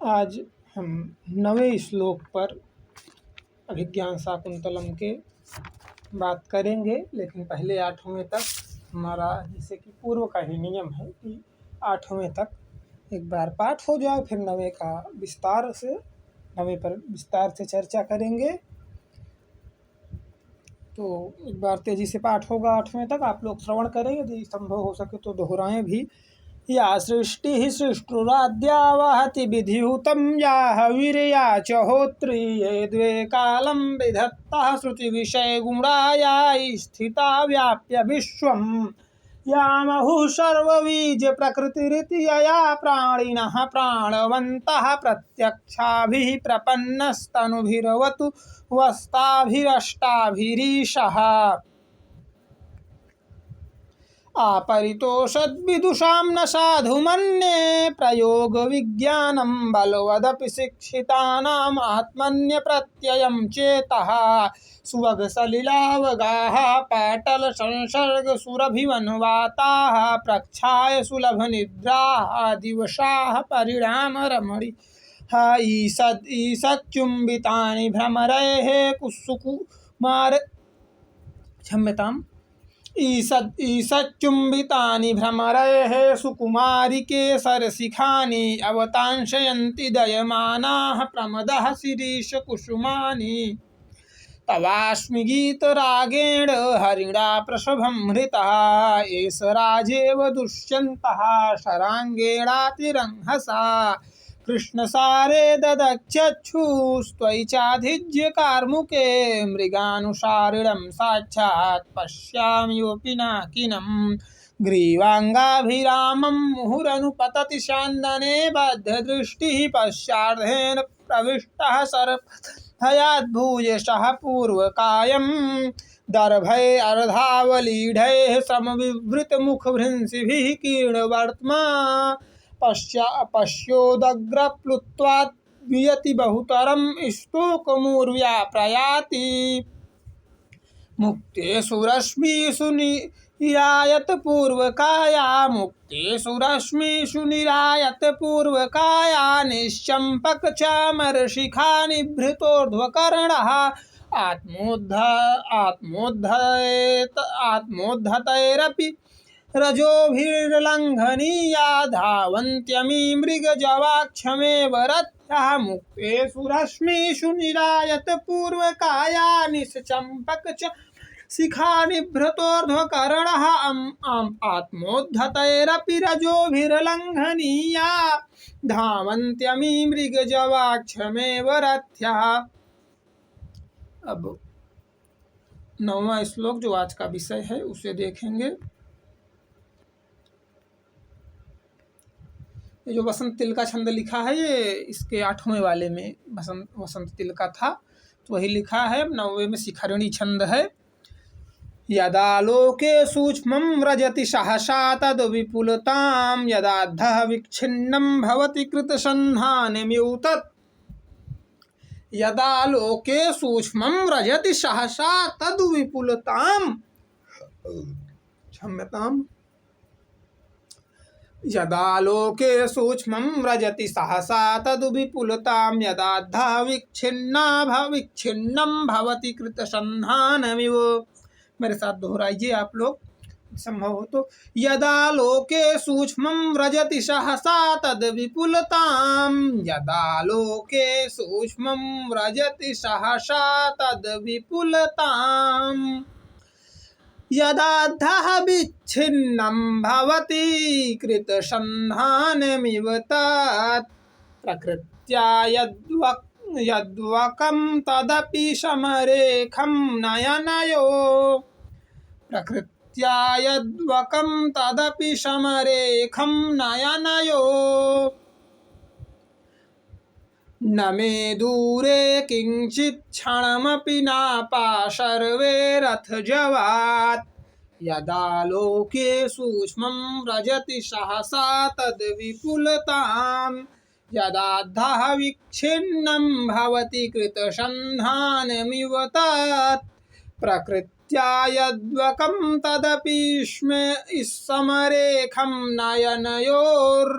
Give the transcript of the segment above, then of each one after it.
आज हम 9वें श्लोक पर अभिज्ञान शाकुंतलम के बात करेंगे, लेकिन पहले 8वें तक हमारा जैसे कि पूर्व का ही नियम है कि 8वें तक एक बार पाठ हो जाए, फिर 9वें का विस्तार से 9वें पर विस्तार से चर्चा करेंगे। तो एक बार तेजी से पाठ होगा 8वें तक, आप लोग श्रवण करें, यदि संभव हो सके तो दोहराएं भी। या सृष्टि सृष्टुराद्या वहति विधिहुतं या वीर्या च होत्री ये द्वे कालं विधत्तः श्रुति विषय गुणा या स्थिता व्याप्य विश्वम् यामहुः सर्वबीज प्रकृतिरिति यया प्राणिनः प्राणवन्तः प्रत्यक्षाभिः प्रपन्नस्तनुभिरवतु वस्ताभिरष्टाभिरीशः आपरितोषद्विदुषां न साधु मन्ये प्रयोग विज्ञानं बलवदपि शिक्षितानाम् आत्मन्यप्रत्ययं चेतः सुवगसलिलावगाः पाटल संसर्ग सुरभिवन्वाताः प्रक्षाय सुलभनिद्राः दिवसाः परिणामरमणि ईषच्चुम्बितानि भ्रमरैः कुसुकुमार क्षम्यताम् ईषच्चुम्बितानि भ्रमरैः सुकुमारिकेसरशिखानि अवतांशयन्ति दयमानाः प्रमदः शिरीषकुसुमानि तवास्मि गीतरागेण हरिणा प्रसभमृतः एष राजेव दुष्यन्तः शराङ्गेणातिरंहसा कृष्णसारे ददक्षुस्त्वयि चाधिज्य कार्मुके मृगानुसारिणं साक्षात् पश्याम्योऽपि नाकिनं ग्रीवाङ्गाभिरामं मुहुरनुपतति स्यन्दने बद्धदृष्टिः पश्चार्धेन प्रविष्टः सर्पभयाद्भूयशः पूर्वकायं दर्भै अर्धावलीढैः समविवृतमुखभृंशिभिः कीर्णवर्त्मा पश्योदग्रप्लुत्वात् वियति बहुतरं स्तोकमूर्व्या प्रयाति मुक्तेषु रश्मिषु निरायत पूर्वकाया मुक्तेषु रश्मिषु निरायत पूर्वकाया निश्चम्पकचामरशिखा निभृतोर्ध्वकर्णः आत्मोद्धतैरपि रजोभिर्लङ्घनीया धावन्त्यमी मृगजवाक्षमेव रथ्यः मुक्तेषु रश्मिषु निरायत पूर्वकाया निश्चम्पक च शिखा निभृतोर्ध्वकर्णः आत्मोद्धतैरपि रजोभिर्लङ्घनीया धावन्त्यमी मृगजवाक्षमेव रथ्यः। अब 9वां श्लोक जो आज का विषय है उसे देखेंगे। ये जो वसंत तिल का छंद लिखा है, ये इसके 8वें वाले में वसंत तिल का था, तो वही लिखा है। 9वें में शिखरिणी छंद है। यदा लोके सूक्ष्मं व्रजति सहसा तद् विपुलतां यदाद्धः विच्छिन्नं भवति कृतसन्धानमिवतत्। यदा लोके सूक्ष्मं व्रजति सहसा तद् विपुलतां क्षम्यताम् यदा लोके सूक्ष्मं व्रजति सहसा तद् विपुलतां यदाद्धः विच्छिन्नं भवति कृतसन्धानमिव। मेरे साथ दोहराइए आप लोग, संभव हो तो। यदा लोके सूक्ष्मं व्रजति सहसा तद् विपुलतां यदा लोके सूक्ष्मं व्रजति सहसा तद् विपुलतां यदाद्धः विच्छिन्नं भवति कृतसन्धानमिव तत्। प्रकृत्या यद्वकं तदपि समरेखं नयनयो प्रकृत्या यद्वकं तदपि समरेखं नयनयो न मे दूरे किंचित् क्षणमपि नापाशर्वेरथजवात्। यदा लोके सूक्ष्मं व्रजति सहसा तद् विपुलतां यदाद्धः विच्छिन्नं भवति कृतसन्धानमिव तत्। प्रकृत्या यद्वकं तदपि समरेखं नयनयोर्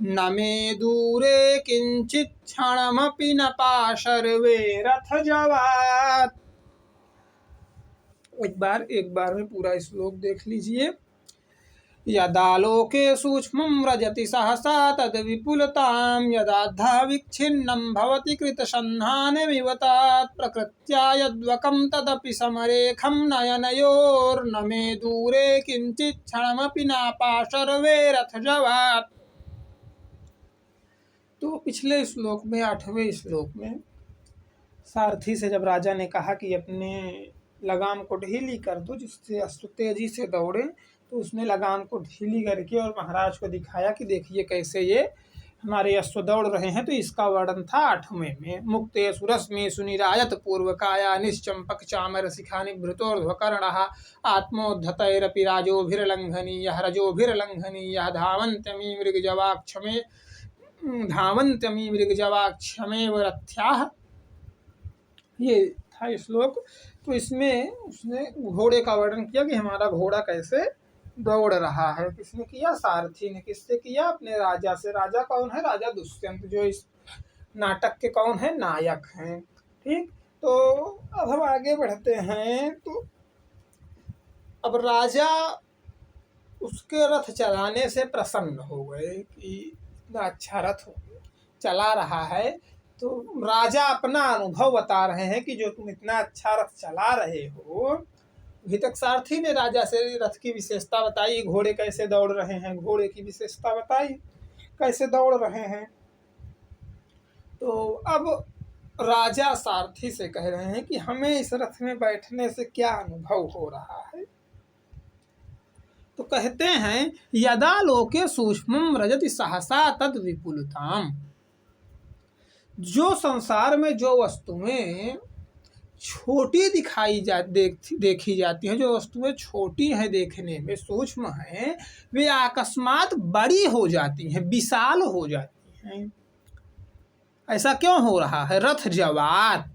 न मे दूरे किंचित क्षणमपि न पाशर्वे रथ जवात्। एक बार में पूरा श्लोक देख लीजिए। यदालोके सूक्ष्मं व्रजति सहसा तद विपुलतां यदाद्धा विच्छिन्नं भवति कृतसन्धानमिव तत् प्रकृत्या यद्वकं तदपि समरेखं नयनयोर्न मे दूरे किंचित् क्षणमपि नापाशर्वे रथजवात्। तो पिछले श्लोक में 8वें श्लोक में सारथी से जब राजा ने कहा कि अपने लगाम को ढीली कर दो जिससे अश्व तेजी से दौड़े, तो उसने लगाम को ढीली करके और महाराज को दिखाया कि देखिए कैसे ये हमारे अश्व दौड़ रहे हैं। तो इसका वर्णन था 8वें में। मुक्ते सुरश्मि सुनिरायत पूर्वकाया निश्चंपक चामर शिखा निभृतोर्ध्वकर्णः आत्मोद्धतैरपि राजोभिर्लंघनीयः रजोभिर्लंघनीयः धावन्त्यमी मृगजवाक्षमेव रथ्याः। ये था श्लोक। तो इसमें उसने घोड़े का वर्णन किया कि हमारा घोड़ा कैसे दौड़ रहा है। किसने किया? सारथी ने। किससे किया? अपने राजा से। राजा कौन है? राजा दुष्यंत, जो इस नाटक के कौन है? नायक हैं। ठीक, तो अब हम आगे बढ़ते हैं। तो अब राजा उसके रथ चलाने से प्रसन्न हो गए कि इतना अच्छा रथ चला रहा है। तो राजा अपना अनुभव बता रहे हैं कि जो तुम इतना अच्छा रथ चला रहे हो। अभी तक सारथी ने राजा से रथ की विशेषता बताई, घोड़े कैसे दौड़ रहे हैं, घोड़े की विशेषता बताई कैसे दौड़ रहे हैं। तो अब राजा सारथी से कह रहे हैं कि हमें इस रथ में बैठने से क्या अनुभव हो रहा है। तो कहते हैं यदा लोके सूक्ष्मं व्रजति सहसा तद विपुलताम। जो संसार में जो वस्तुएं छोटी देखी जाती हैं, जो वस्तुएं छोटी हैं, देखने में सूक्ष्म हैं, वे अकस्मात बड़ी हो जाती हैं, विशाल हो जाती हैं। ऐसा क्यों हो रहा है? रथ जवात,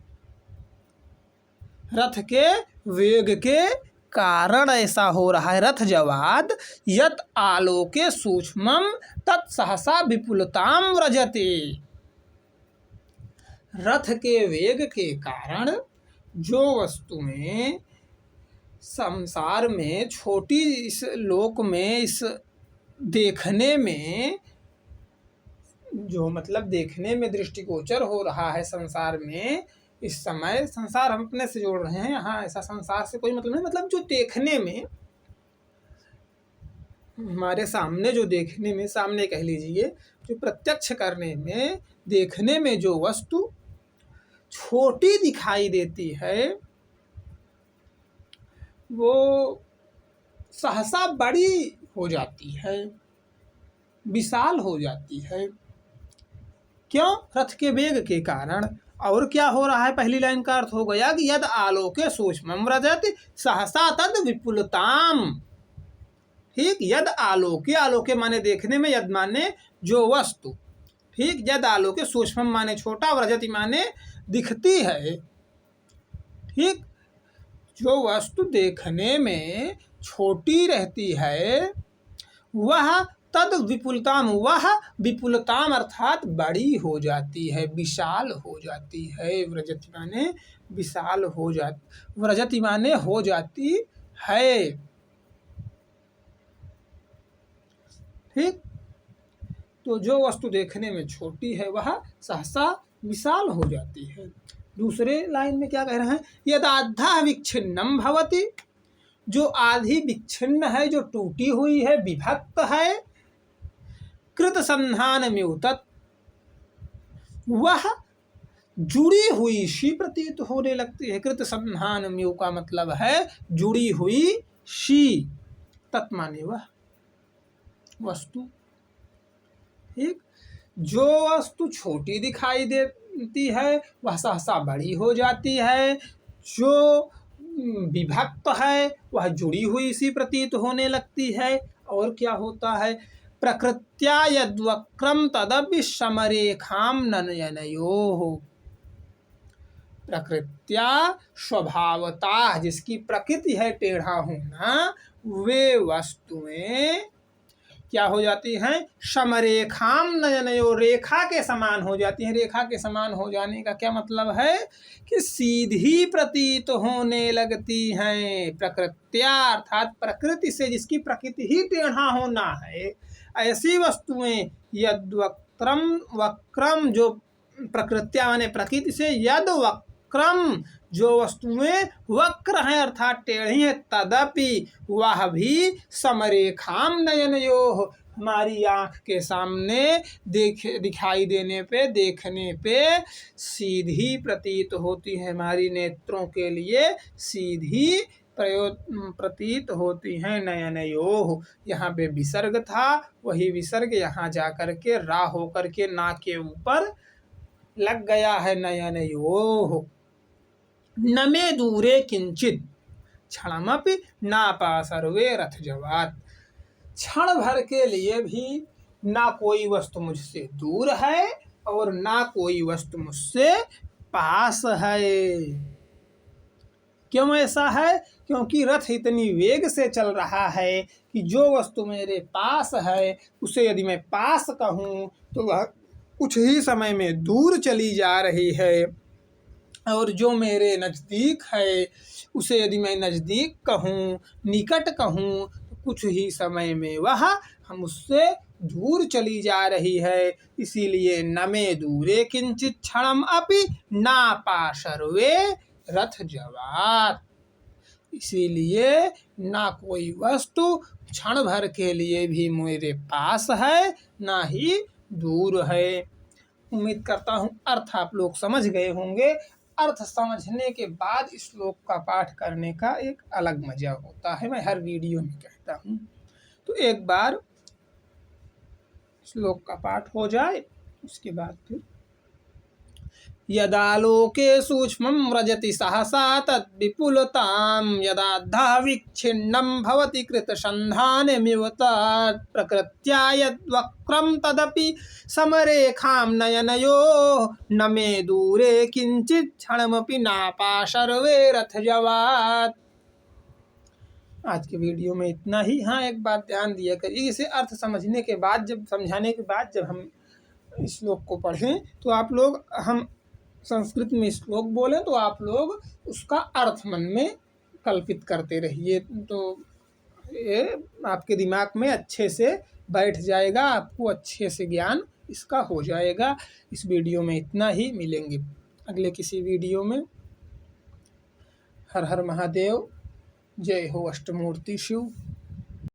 रथ के वेग के कारण ऐसा हो रहा है। रथ जवाद यत आलोके सूक्ष्मम तत्सहसा विपुलताम व्रजते। रथ के वेग के कारण जो वस्तुएं संसार में छोटी, इस लोक में, इस देखने में, जो मतलब देखने में दृष्टिगोचर हो रहा है संसार में इस समय, संसार हम अपने से जोड़ रहे हैं, यहाँ ऐसा संसार से कोई मतलब नहीं, मतलब जो देखने में हमारे सामने, जो देखने में, सामने कह लीजिए, जो प्रत्यक्ष करने में, देखने में जो वस्तु छोटी दिखाई देती है वो सहसा बड़ी हो जाती है, विशाल हो जाती है। क्यों? रथ के वेग के कारण। और क्या हो रहा है? पहली लाइन का अर्थ हो गया कि यद आलोके सूक्ष्मं व्रजति सहसा तद विपुलताम। ठीक, यद आलोके, आलोके माने देखने में, यद माने जो वस्तु, ठीक, यद आलोके, सूक्ष्मं माने छोटा, व्रजति माने दिखती है। ठीक, जो वस्तु देखने में छोटी रहती है वह तद विपुलताम, वह विपुलताम अर्थात बड़ी हो जाती है, विशाल हो जाती है। व्रजति माने विशाल हो जाती, व्रजति माने हो जाती है। ठीक, तो जो वस्तु देखने में छोटी है वह सहसा विशाल हो जाती है। दूसरे लाइन में क्या कह रहे हैं? यदाद्धा विच्छिन्नम भवति, जो आधी विच्छिन्न है, जो टूटी हुई है, विभक्त है, कृत संधान म्यूतत, वह जुड़ी हुई सी प्रतीत होने लगती है। कृत संधान म्यू का मतलब है जुड़ी हुई सी, तत् माने वह वस्तु। ठीक, जो वस्तु छोटी दिखाई देती है वह सहसा बड़ी हो जाती है, जो विभक्त है वह जुड़ी हुई सी प्रतीत होने लगती है। और क्या होता है? प्रकृत्या यद्वक्रम तदपि समरेखाम नयनयोः। प्रकृत्या स्वभावतः, जिसकी प्रकृति है टेढ़ा होना, वे वस्तुएं क्या हो जाती हैं, समरेखाम नयनयो, रेखा के समान हो जाती हैं। रेखा के समान हो जाने का क्या मतलब है कि सीधी प्रतीत होने लगती हैं, प्रकृत्या अर्थात प्रकृति से, जिसकी प्रकृति ही टेढ़ा होना है, ऐसी वस्तुएं यद्वक्रम, वक्रम जो प्रकृत्या माने प्रकृति से, यद वक्रम जो वस्तुएं वक्र हैं अर्थात टेढ़ी हैं, तदपि वह भी समरेखाम नयनयोः, हमारी आँख के सामने दिखाई देने पे, देखने पे सीधी प्रतीत होती है, हमारी नेत्रों के लिए सीधी प्रतीत होती हैं। नयनयोः, यहाँ पे विसर्ग था, वही विसर्ग यहाँ जा कर के रा होकर के ना के ऊपर लग गया है। नयनयोः न मे दूरे किंचित क्षणमपि नापा सर्वे रथजवात्, क्षण भर के लिए भी ना कोई वस्तु मुझसे दूर है और ना कोई वस्तु मुझसे पास है। क्यों ऐसा है? क्योंकि रथ इतनी वेग से चल रहा है कि जो वस्तु मेरे पास है उसे यदि मैं पास कहूँ तो वह कुछ ही समय में दूर चली जा रही है, और जो मेरे नज़दीक है उसे यदि मैं नज़दीक कहूँ, निकट कहूँ, तो कुछ ही समय में वह हम उससे दूर चली जा रही है। इसीलिए न मे दूरे किंचित क्षणम अपि नापा सर्वे रथजवात्, इसीलिए ना कोई वस्तु क्षण भर के लिए भी मेरे पास है, ना ही दूर है। उम्मीद करता हूँ अर्थ आप लोग समझ गए होंगे। अर्थ समझने के बाद श्लोक का पाठ करने का एक अलग मजा होता है, मैं हर वीडियो में कहता हूँ। तो एक बार श्लोक का पाठ हो जाए, उसके बाद फिर यदालोके सूक्ष्मं व्रजति सहसा तद्विपुलतां, यदाद्धः विच्छिन्नं भवति कृतसन्धानमिव तत्, प्रकृत्या यद्वक्रं तदपि समरेखां नयनयोः, न मे दूरे किंचित् क्षणमपि नापा सर्वे रथजवात्। आज के वीडियो में इतना ही। हाँ, एक बात ध्यान दिया करिए, इसे अर्थ समझने के बाद, जब समझाने के बाद जब हम इस श्लोक को पढ़ें तो आप लोग, हम संस्कृत में श्लोक बोलें तो आप लोग उसका अर्थ मन में कल्पित करते रहिए, तो ये आपके दिमाग में अच्छे से बैठ जाएगा, आपको अच्छे से ज्ञान इसका हो जाएगा। इस वीडियो में इतना ही, मिलेंगे अगले किसी वीडियो में। हर हर महादेव, जय हो अष्टमूर्ति शिव।